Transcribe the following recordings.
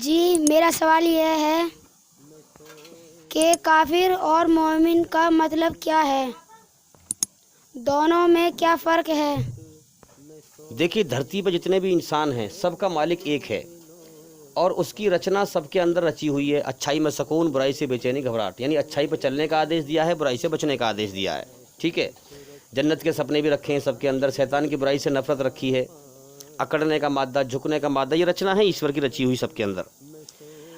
جی میرا سوال یہ ہے کہ کافر اور مومن کا مطلب کیا ہے؟ دونوں میں کیا فرق ہے؟ دیکھیے، دھرتی پہ جتنے بھی انسان ہیں سب کا مالک ایک ہے، اور اس کی رچنا سب کے اندر رچی ہوئی ہے۔ اچھائی میں سکون، برائی سے بے چینی گھبراہٹ، یعنی اچھائی پہ چلنے کا آدیش دیا ہے، برائی سے بچنے کا آدیش دیا ہے، ٹھیک ہے۔ جنت کے سپنے بھی رکھے ہیں سب کے اندر، شیطان کی برائی سے نفرت رکھی ہے، اکڑنے کا مادہ، جھکنے کا مادہ، یہ رچنا ہے ایشور کی رچی ہوئی سب کے اندر۔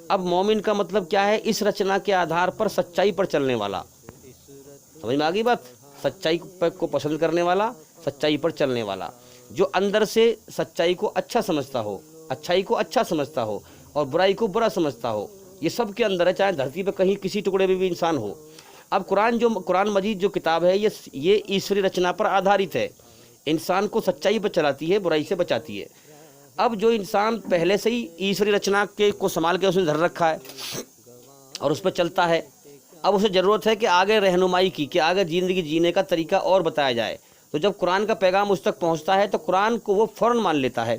اب مومن کا مطلب کیا ہے؟ اس رچنا کے آدھار پر سچائی پر چلنے والا۔ سمجھ میں آ گئی بات؟ سچائی کو پسند کرنے والا، سچائی پر چلنے والا، جو اندر سے سچائی کو اچھا سمجھتا ہو، اچھائی کو اچھا سمجھتا ہو اور برائی کو برا سمجھتا ہو، یہ سب کے اندر ہے، چاہے دھرتی پہ کہیں کسی ٹکڑے میں بھی انسان ہو۔ اب قرآن مجید جو کتاب ہے یہ ایشوری رچنا پر آدھارت ہے، انسان کو سچائی پر چلاتی ہے، برائی سے بچاتی ہے۔ اب جو انسان پہلے سے ہی ایشوری رچنا کو سنبھال کے اس نے دھر رکھا ہے اور اس پہ چلتا ہے، اب اسے ضرورت ہے کہ آگے رہنمائی کی، کہ آگے زندگی جینے کا طریقہ اور بتایا جائے۔ تو جب قرآن کا پیغام اس تک پہنچتا ہے تو قرآن کو وہ فوراً مان لیتا ہے،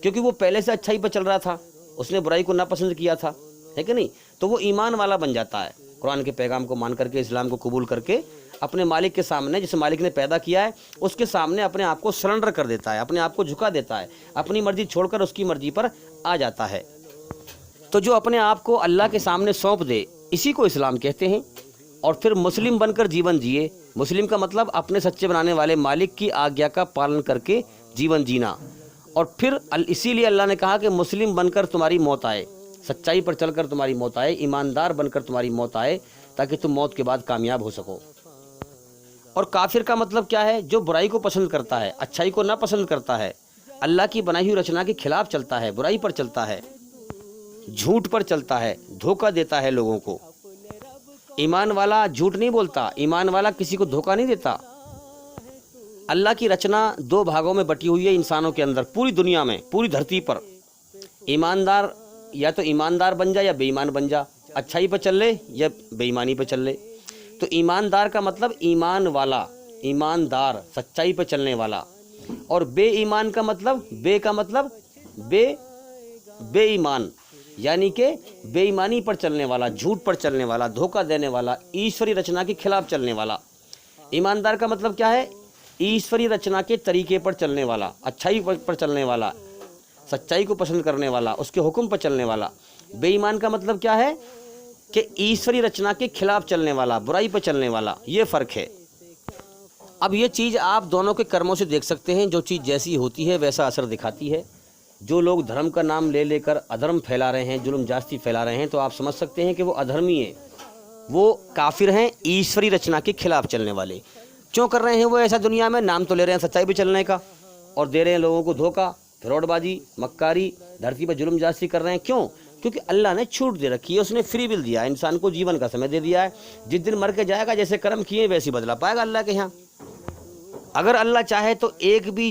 کیونکہ وہ پہلے سے اچھائی پہ چل رہا تھا، اس نے برائی کو ناپسند کیا تھا، ہے کہ نہیں؟ تو وہ ایمان والا بن جاتا ہے، قرآن کے پیغام کو مان کر کے، اسلام کو قبول کر کے اپنے مالک کے سامنے، جس مالک نے پیدا کیا ہے اس کے سامنے اپنے آپ کو سرنڈر کر دیتا ہے، اپنے آپ کو جھکا دیتا ہے، اپنی مرضی چھوڑ کر اس کی مرضی پر آ جاتا ہے۔ تو جو اپنے آپ کو اللہ کے سامنے سونپ دے، اسی کو اسلام کہتے ہیں۔ اور پھر مسلم بن کر جیون جیے، مسلم کا مطلب اپنے سچے بنانے والے مالک کی آگیا کا پالن کر کے جیون جینا۔ اور پھر اسی لیے اللہ نے کہا کہ مسلم بن کر تمہاری موت آئے، سچائی پر چل کر تمہاری موت آئے، ایماندار بن کر تمہاری موت آئے، تاکہ تم موت کے بعد کامیاب ہو سکو۔ اور کافر کا مطلب کیا ہے؟ جو برائی کو پسند کرتا ہے، اچھائی کو نہ پسند کرتا ہے، اللہ کی بنائی ہوئی رچنا کے خلاف چلتا ہے، برائی پر چلتا ہے، جھوٹ پر چلتا ہے، دھوکہ دیتا ہے لوگوں کو۔ ایمان والا جھوٹ نہیں بولتا، ایمان والا کسی کو دھوکہ نہیں دیتا۔ اللہ کی رچنا دو بھاگوں میں بٹی ہوئی ہے انسانوں کے اندر، پوری دنیا میں، پوری دھرتی پر۔ ایماندار یا تو ایماندار بن جا یا بے ایمان بن جا، اچھائی پہ چل لے یا بے ایمانی پہ چل لے۔ تو ایماندار کا مطلب ایمان والا، ایماندار، سچائی پہ چلنے والا۔ اور بے ایمان کا مطلب، بے ایمان، یعنی کہ بے ایمانی پر چلنے والا، جھوٹ پر چلنے والا، دھوکہ دینے والا، ایشوری رچنا کے خلاف چلنے والا۔ ایماندار کا مطلب کیا ہے؟ ایشوری رچنا کے طریقے پر چلنے والا، اچھائی پر چلنے والا، سچائی کو پسند کرنے والا، اس کے حکم پر چلنے والا۔ بے ایمان کا مطلب کیا ہے؟ کہ ایشوری رچنا کے خلاف چلنے والا، برائی پر چلنے والا، یہ فرق ہے۔ اب یہ چیز آپ دونوں کے کرموں سے دیکھ سکتے ہیں، جو چیز جیسی ہوتی ہے ویسا اثر دکھاتی ہے۔ جو لوگ دھرم کا نام لے لے کر ادھرم پھیلا رہے ہیں، ظلم جاستی پھیلا رہے ہیں، تو آپ سمجھ سکتے ہیں کہ وہ ادھرمی ہیں، وہ کافر ہیں، ایشوری رچنا کے خلاف چلنے والے۔ کیوں کر رہے ہیں وہ ایسا؟ دنیا میں نام تو لے رہے ہیں سچائی پہ چلنے کا، اور دے رہے ہیں لوگوں کو دھوکہ، فراڈ بازی، مکاری، دھرتی پہ ظلم جاستی کر رہے ہیں۔ کیوں؟ کیونکہ اللہ نے چھوٹ دے رکھی ہے، اس نے فری ول دیا ہے، انسان کو جیون کا سمے دے دیا ہے۔ جس دن مر کے جائے گا، جیسے کرم کیے ویسی بدلہ پائے گا اللہ کے یہاں۔ اگر اللہ چاہے تو ایک بھی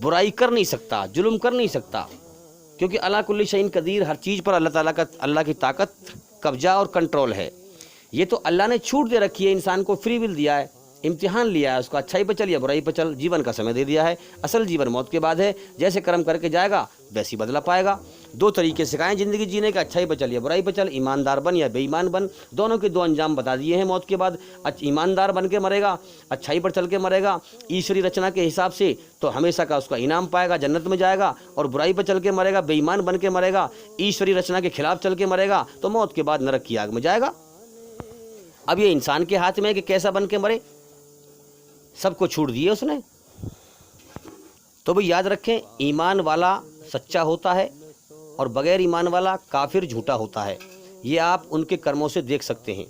برائی کر نہیں سکتا، ظلم کر نہیں سکتا، کیونکہ اللہ کل شیء قدیر، ہر چیز پر اللہ کی طاقت، قبضہ اور کنٹرول ہے۔ یہ تو اللہ نے چھوٹ دے رکھی ہے، انسان کو فری ول دیا ہے، امتحان لیا ہے، اس کو اچھائی پہ چل یا برائی پہ چل، جیون کا سمے دے دیا ہے۔ اصل جیون موت کے بعد ہے، جیسے کرم کر کے جائے گا ویسی بدلہ پائے گا۔ دو طریقے سکھائیں زندگی جینے کا، اچھائی پہ چل یا برائی پہ چل، ایماندار بن یا بے ایمان بن، دونوں کے دو انجام بتا دیے ہیں موت کے بعد۔ ایماندار بن کے مرے گا، اچھائی پر چل کے مرے گا ایشوری رچنا کے حساب سے، تو ہمیشہ کا اس کا انعام پائے گا، جنت میں جائے گا۔ اور برائی پہ چل کے مرے گا، بے ایمان بن کے مرے گا، ایشوری رچنا کے خلاف چل کے مرے گا، تو موت کے بعد نرک کی آگ میں جائے گا۔ اب یہ انسان کے ہاتھ میں ہے کہ کیسا بن کے مرے، سب کو چھوٹ دیے اس نے۔ تو بھی یاد رکھیں، ایمان والا سچا ہوتا ہے اور بغیر ایمان والا کافر جھوٹا ہوتا ہے۔ یہ آپ ان کے کرموں سے دیکھ سکتے ہیں۔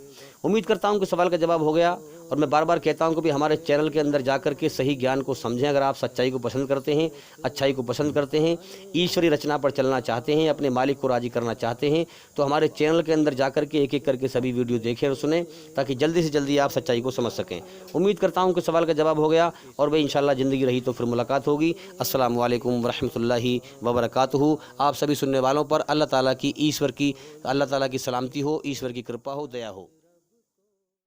امید کرتا ہوں کہ سوال کا جواب ہو گیا، اور میں بار بار کہتا ہوں کہ بھی ہمارے چینل کے اندر جا کر کے صحیح گیان کو سمجھیں۔ اگر آپ سچائی کو پسند کرتے ہیں، اچھائی کو پسند کرتے ہیں، ایشوری رچنا پر چلنا چاہتے ہیں، اپنے مالک کو راضی کرنا چاہتے ہیں، تو ہمارے چینل کے اندر جا کر کے ایک ایک کر کے سبھی ویڈیو دیکھیں اور سنیں، تاکہ جلدی سے جلدی آپ سچائی کو سمجھ سکیں۔ امید کرتا ہوں کہ سوال کا جواب ہو گیا، اور بھائی انشاءاللہ زندگی رہی تو پھر ملاقات ہوگی۔ السلام علیکم ورحمۃ اللہ وبرکاتہ۔ آپ سبھی سننے والوں پر اللہ تعالیٰ کی سلامتی ہو، ایشور کی کرپا ہو، دیا ہو۔